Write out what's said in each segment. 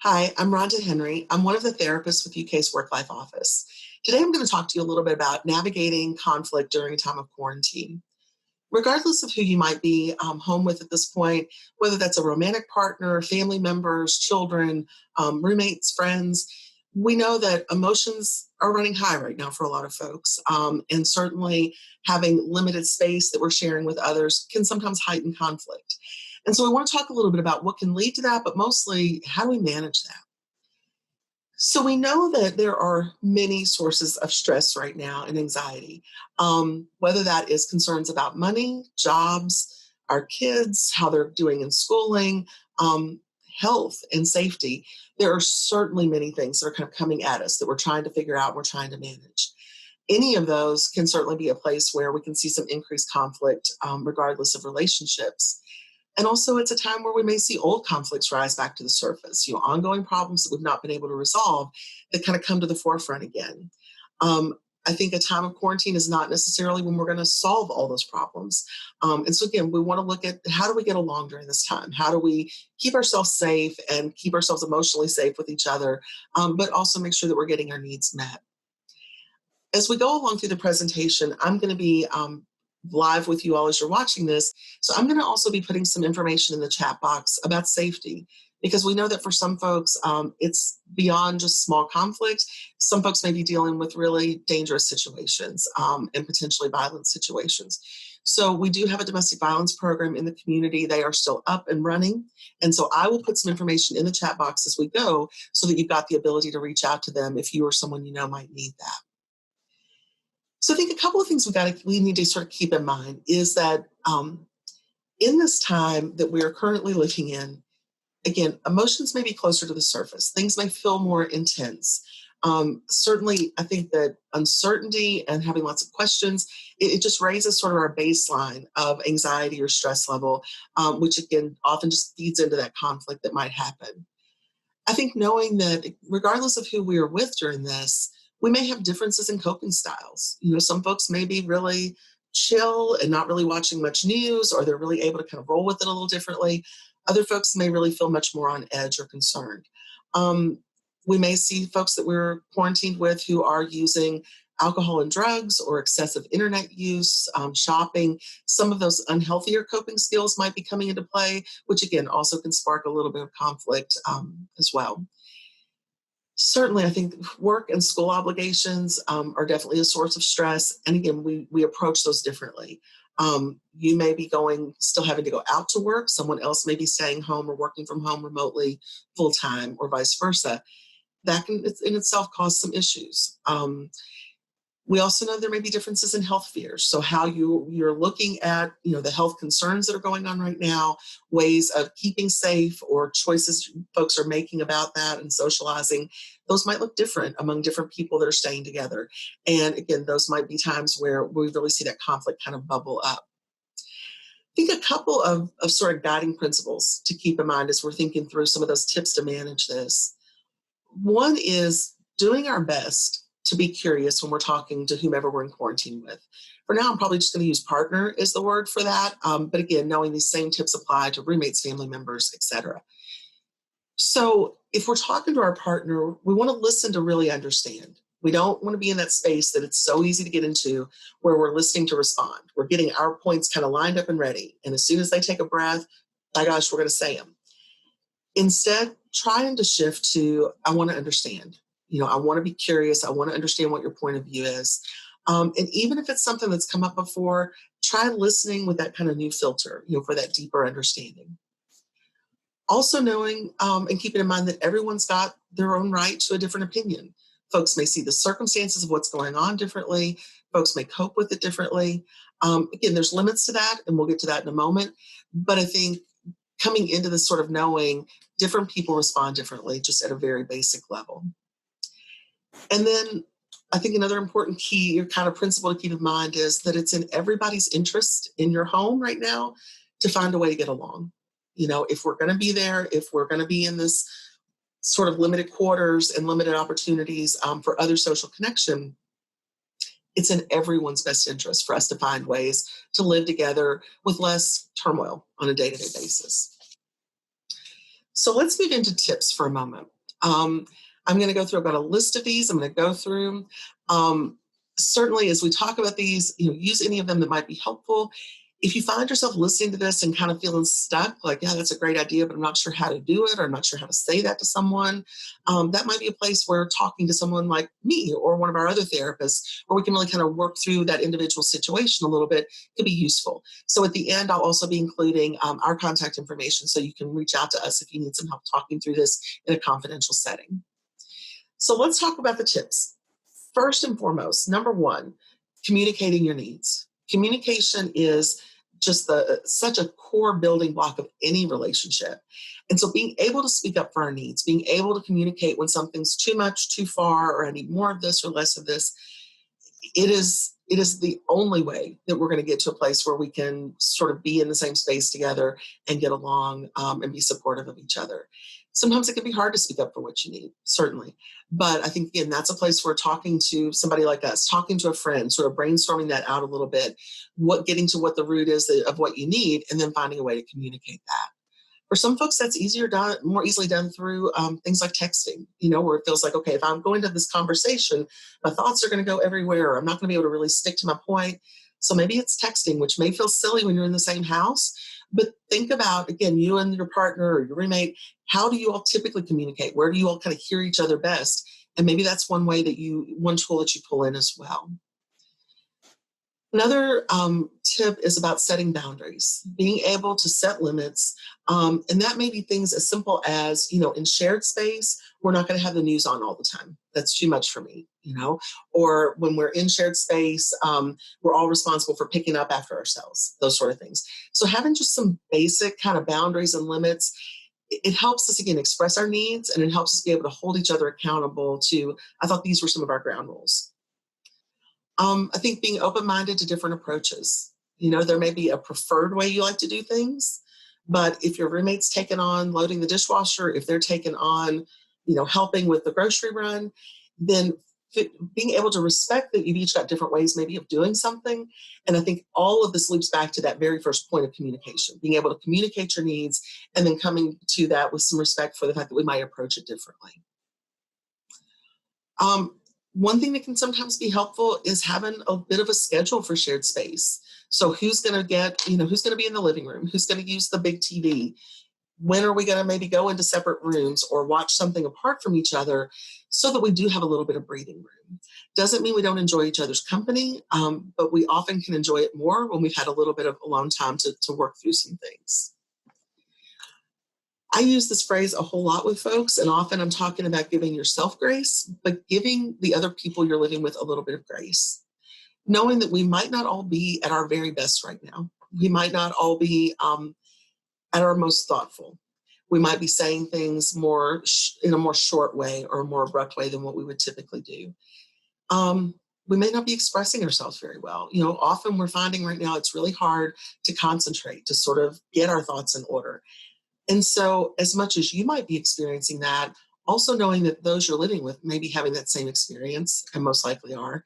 Hi, I'm Rhonda Henry. I'm one of the therapists with UK's Work Life Office. Today, I'm going to talk to you a little bit about navigating conflict during a time of quarantine. Regardless of who you might be home with at this point, whether that's a romantic partner, family members, children, roommates, friends, we know that emotions are running high right now for a lot of folks. And certainly having limited space that we're sharing with others can sometimes heighten conflict. And so we want to talk a little bit about what can lead to that, but mostly how do we manage that? So we know that there are many sources of stress right now and anxiety, whether that is concerns about money, jobs, our kids, how they're doing in schooling, um, health and safety. There are certainly many things that are kind of coming at us that we're trying to figure out, we're trying to manage. Any of those can certainly be a place where we can see some increased conflict, regardless of relationships. And also, it's a time where we may see old conflicts rise back to the surface, ongoing problems that we've not been able to resolve that kind of come to the forefront again. Um, I think a time of quarantine is not necessarily when we're going to solve all those problems. And so, again, we want to look at how do we get along during this time? How do we keep ourselves safe and keep ourselves emotionally safe with each other, but also make sure that we're getting our needs met? As we go along through the presentation, I'm going to be live with you all as you're watching this. So I'm going to also be putting some information in the chat box about safety, because we know that for some folks, it's beyond just small conflict. Some folks may be dealing with really dangerous situations and potentially violent situations. So we do have a domestic violence program in the community. They are still up and running. And so I will put some information in the chat box as we go so that you've got the ability to reach out to them if you or someone you know might need that. So I think a couple of things we need to sort of keep in mind is that in this time that we are currently living in, again, emotions may be closer to the surface. Things may feel more intense. Certainly, I think that uncertainty and having lots of questions, it just raises sort of our baseline of anxiety or stress level, which again, often just feeds into that conflict that might happen. I think knowing that regardless of who we are with during this, we may have differences in coping styles. Some folks may be really chill and not really watching much news, or they're really able to kind of roll with it a little differently. Other folks may really feel much more on edge or concerned. Um, we may see folks that we're quarantined with who are using alcohol and drugs or excessive internet use, shopping. Some of those unhealthier coping skills might be coming into play, which again also can spark a little bit of conflict as well. Certainly, I think work and school obligations are definitely a source of stress. And again, we approach those differently. You may be still having to go out to work. Someone else may be staying home or working from home remotely full time, or vice versa. That can in itself cause some issues. We also know there may be differences in health fears. So how you're looking at, the health concerns that are going on right now, ways of keeping safe or choices folks are making about that and socializing, those might look different among different people that are staying together. And again, those might be times where we really see that conflict kind of bubble up. I think a couple of sort of guiding principles to keep in mind as we're thinking through some of those tips to manage this. One is doing our best to be curious when we're talking to whomever we're in quarantine with. For now, I'm probably just going to use partner as the word for that. But again, knowing these same tips apply to roommates, family members, etc. So if we're talking to our partner, we want to listen to really understand. We don't want to be in that space that it's so easy to get into where we're listening to respond. We're getting our points kind of lined up and ready. And as soon as they take a breath, my gosh, we're going to say them. Instead, trying to shift to, I want to understand. I want to be curious. I want to understand what your point of view is. And even if it's something that's come up before, try listening with that kind of new filter, for that deeper understanding. Also knowing and keeping in mind that everyone's got their own right to a different opinion. Folks may see the circumstances of what's going on differently. Folks may cope with it differently. Again, there's limits to that, and we'll get to that in a moment. But I think coming into this sort of knowing different people respond differently, just at a very basic level. And then I think another important key or kind of principle to keep in mind is that it's in everybody's interest in your home right now to find a way to get along. If we're going to be there, if we're going to be in this sort of limited quarters and limited opportunities for other social connection, it's in everyone's best interest for us to find ways to live together with less turmoil on a day-to-day basis. So let's move into tips for a moment. Um, I'm going to go through about a list of these. I'm going to go through. Um, Certainly, as we talk about these, use any of them that might be helpful. If you find yourself listening to this and kind of feeling stuck, like, yeah, that's a great idea, but I'm not sure how to do it, or I'm not sure how to say that to someone, that might be a place where talking to someone like me or one of our other therapists, where we can really kind of work through that individual situation a little bit, could be useful. So at the end, I'll also be including our contact information so you can reach out to us if you need some help talking through this in a confidential setting. So let's talk about the tips. First and foremost, number one, communicating your needs. Communication is just such a core building block of any relationship. And so being able to speak up for our needs, being able to communicate when something's too much, too far, or I need more of this or less of this, it is the only way that we're going to get to a place where we can sort of be in the same space together and get along, and be supportive of each other. Sometimes it can be hard to speak up for what you need, certainly. But I think, again, that's a place where talking to somebody like us, talking to a friend, sort of brainstorming that out a little bit, getting to what the root is of what you need, and then finding a way to communicate that. For some folks, that's more easily done through things like texting, where it feels like, okay, if I'm going to this conversation, my thoughts are going to go everywhere. I'm not going to be able to really stick to my point. So maybe it's texting, which may feel silly when you're in the same house. But think about, again, you and your partner or your roommate, how do you all typically communicate? Where do you all kind of hear each other best? And maybe that's one tool that you pull in as well. Another tip is about setting boundaries, being able to set limits. And that may be things as simple as, in shared space, we're not going to have the news on all the time. That's too much for me, or when we're in shared space, we're all responsible for picking up after ourselves, those sort of things. So having just some basic kind of boundaries and limits, it helps us, again, express our needs, and it helps us be able to hold each other accountable to, I thought these were some of our ground rules. I think being open-minded to different approaches. There may be a preferred way you like to do things, but if your roommate's taken on loading the dishwasher, if they're taken on, helping with the grocery run, then being able to respect that you've each got different ways maybe of doing something. And I think all of this loops back to that very first point of communication, being able to communicate your needs and then coming to that with some respect for the fact that we might approach it differently. One thing that can sometimes be helpful is having a bit of a schedule for shared space. So who's going to be in the living room? Who's going to use the big TV? When are we going to maybe go into separate rooms or watch something apart from each other so that we do have a little bit of breathing room? Doesn't mean we don't enjoy each other's company, but we often can enjoy it more when we've had a little bit of alone time to work through some things. I use this phrase a whole lot with folks, and often I'm talking about giving yourself grace, but giving the other people you're living with a little bit of grace. Knowing that we might not all be at our very best right now. We might not all be at our most thoughtful. We might be saying things in a more short way or a more abrupt way than what we would typically do. We may not be expressing ourselves very well. Often we're finding right now it's really hard to concentrate, to sort of get our thoughts in order. And so as much as you might be experiencing that, also knowing that those you're living with may be having that same experience, and most likely are,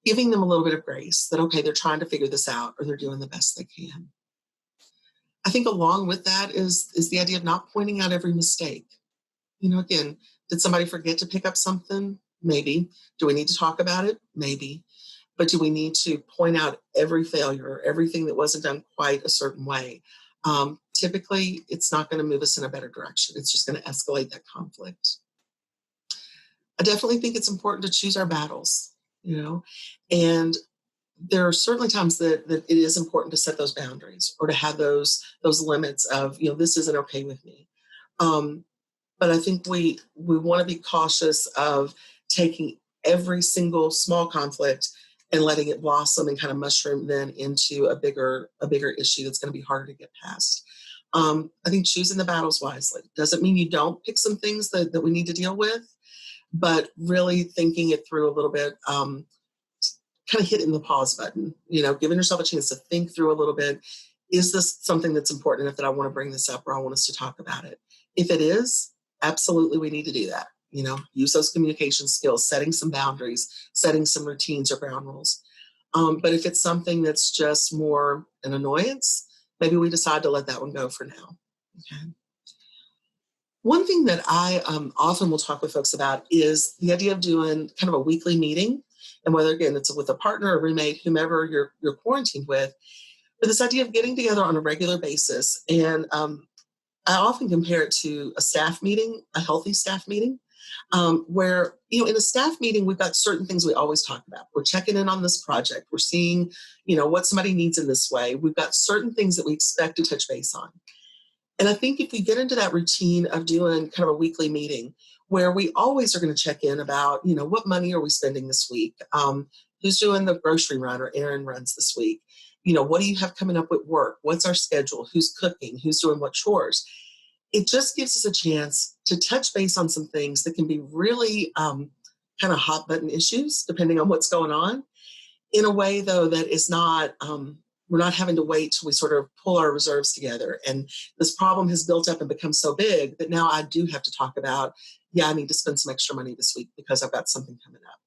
giving them a little bit of grace that, okay, they're trying to figure this out or they're doing the best they can. I think along with that is the idea of not pointing out every mistake. Again, did somebody forget to pick up something? Maybe. Do we need to talk about it? Maybe. But do we need to point out every failure, everything that wasn't done quite a certain way? Typically, it's not going to move us in a better direction. It's just going to escalate that conflict. I definitely think it's important to choose our battles, and there are certainly times that it is important to set those boundaries or to have those limits of, this isn't okay with me. But I think we want to be cautious of taking every single small conflict and letting it blossom and kind of mushroom then into a bigger issue that's going to be harder to get past. I think choosing the battles wisely doesn't mean you don't pick some things that we need to deal with, but really thinking it through a little bit, kind of hitting the pause button, giving yourself a chance to think through a little bit. Is this something that's important enough that I want to bring this up or I want us to talk about it? If it is, absolutely we need to do that. Use those communication skills, setting some boundaries, setting some routines or ground rules. But if it's something that's just more an annoyance, maybe we decide to let that one go for now. Okay. One thing that I often will talk with folks about is the idea of doing kind of a weekly meeting, and whether again it's with a partner, a roommate, whomever you're quarantined with, but this idea of getting together on a regular basis. And I often compare it to a staff meeting, a healthy staff meeting, where, in a staff meeting, we've got certain things we always talk about. We're checking in on this project. We're seeing, what somebody needs in this way. We've got certain things that we expect to touch base on. And I think if we get into that routine of doing kind of a weekly meeting where we always are going to check in about, what money are we spending this week? Who's doing the grocery run or errand runs this week? What do you have coming up with work? What's our schedule? Who's cooking? Who's doing what chores? It just gives us a chance to touch base on some things that can be really kind of hot button issues, depending on what's going on, in a way, though, that is not, we're not having to wait till we sort of pull our reserves together. And this problem has built up and become so big that now I do have to talk about, I need to spend some extra money this week because I've got something coming up.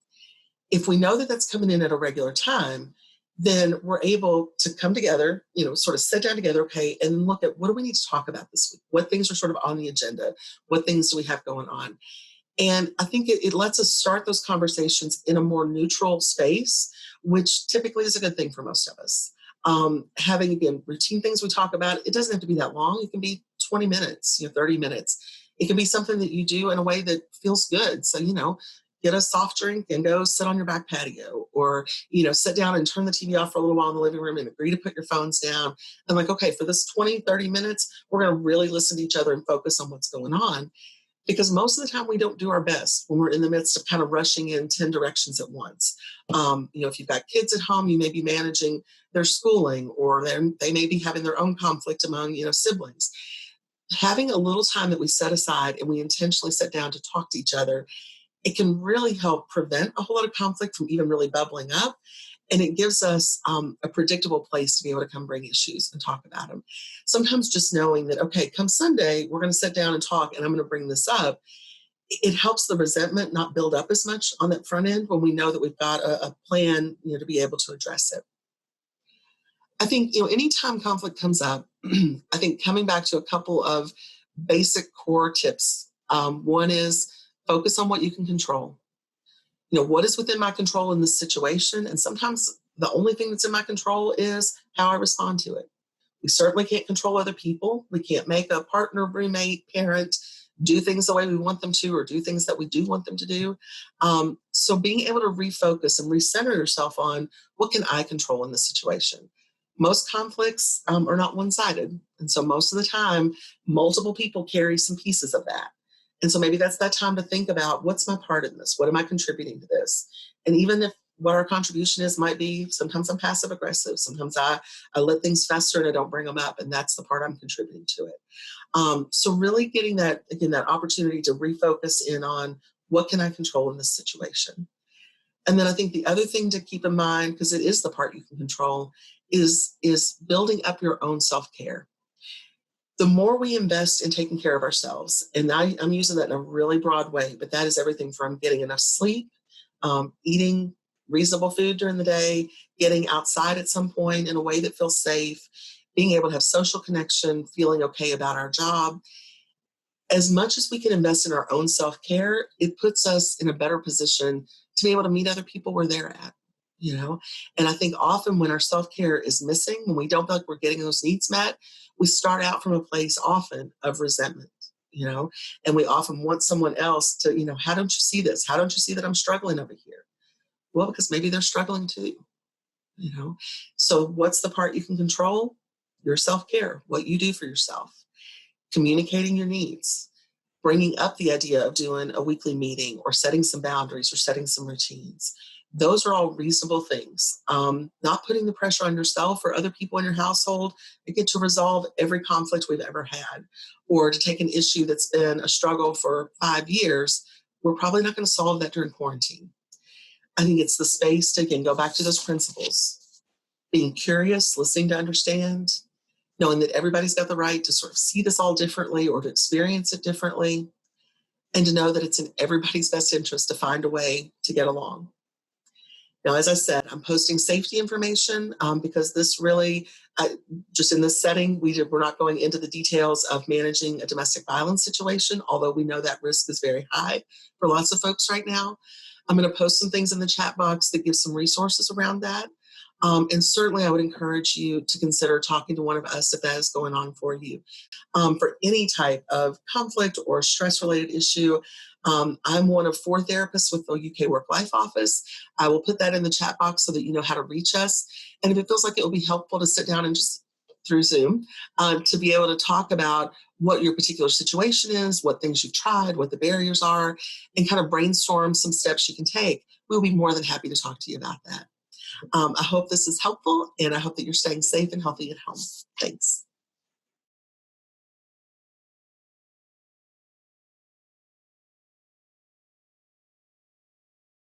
If we know that that's coming in at a regular time, then we're able to come together, sort of sit down together, okay, and look at what do we need to talk about this week? What things are sort of on the agenda? What things do we have going on? And I think it lets us start those conversations in a more neutral space, which typically is a good thing for most of us. Having, again, routine things we talk about, it doesn't have to be that long. It can be 20 minutes, 30 minutes. It can be something that you do in a way that feels good. So, get a soft drink and go sit on your back patio, or, sit down and turn the TV off for a little while in the living room and agree to put your phones down. And like, okay, for this 20, 30 minutes, we're going to really listen to each other and focus on what's going on. Because most of the time we don't do our best when we're in the midst of kind of rushing in 10 directions at once. If you've got kids at home, you may be managing their schooling, or they may be having their own conflict among, siblings. Having a little time that we set aside and we intentionally sit down to talk to each other, it can really help prevent a whole lot of conflict from even really bubbling up. And it gives us a predictable place to be able to come bring issues and talk about them. Sometimes just knowing that, okay, come Sunday, we're going to sit down and talk and I'm going to bring this up. It helps the resentment not build up as much on that front end when we know that we've got a plan, to be able to address it. I think, anytime conflict comes up, I think coming back to a couple of basic core tips. One is focus on what you can control. What is within my control in this situation? And sometimes the only thing that's in my control is how I respond to it. We certainly can't control other people. We can't make a partner, roommate, parent do things the way we want them to, or do things that we do want them to do. So being able to refocus and recenter yourself on what can I control in this situation? Most conflicts are not one-sided. And so most of the time, multiple people carry some pieces of that. And so maybe that's that time to think about, what's my part in this? What am I contributing to this? And even if what our contribution is might be, sometimes I'm passive aggressive. Sometimes I let things fester and I don't bring them up. And that's the part I'm contributing to it. So really getting that, again, that opportunity to refocus in on what can I control in this situation? And then I think the other thing to keep in mind, because it is the part you can control, is building up your own self-care. The more we invest in taking care of ourselves, and I'm using that in a really broad way, but that is everything from getting enough sleep, eating reasonable food during the day, getting outside at some point in a way that feels safe, being able to have social connection, feeling okay about our job. As much as we can invest in our own self-care, it puts us in a better position to be able to meet other people where they're at. And I think often when our self-care is missing, when we don't feel like we're getting those needs met, we start out from a place often of resentment, and we often want someone else to, how don't you see this? How don't you see that I'm struggling over here? Well, because maybe they're struggling too, So what's the part you can control? Your self-care, what you do for yourself, communicating your needs, bringing up the idea of doing a weekly meeting or setting some boundaries or setting some routines. Those are all reasonable things. Not putting the pressure on yourself or other people in your household to get to resolve every conflict we've ever had, or to take an issue that's been a struggle for 5 years. We're probably not going to solve that during quarantine. I think it's the space to, again, go back to those principles. Being curious, listening to understand, knowing that everybody's got the right to sort of see this all differently or to experience it differently, and to know that it's in everybody's best interest to find a way to get along. Now, as I said, I'm posting safety information because this really, just in this setting, we're not going into the details of managing a domestic violence situation, although we know that risk is very high for lots of folks right now. I'm going to post some things in the chat box that give some resources around that. And certainly I would encourage you to consider talking to one of us if that is going on for you. For any type of conflict or stress-related issue, I'm one of 4 therapists with the UK Work-Life Office. I will put that in the chat box so that you know how to reach us. And if it feels like it will be helpful to sit down and just through Zoom to be able to talk about what your particular situation is, what things you've tried, what the barriers are, and kind of brainstorm some steps you can take, we'll be more than happy to talk to you about that. I hope this is helpful, and I hope that you're staying safe and healthy at home. Thanks.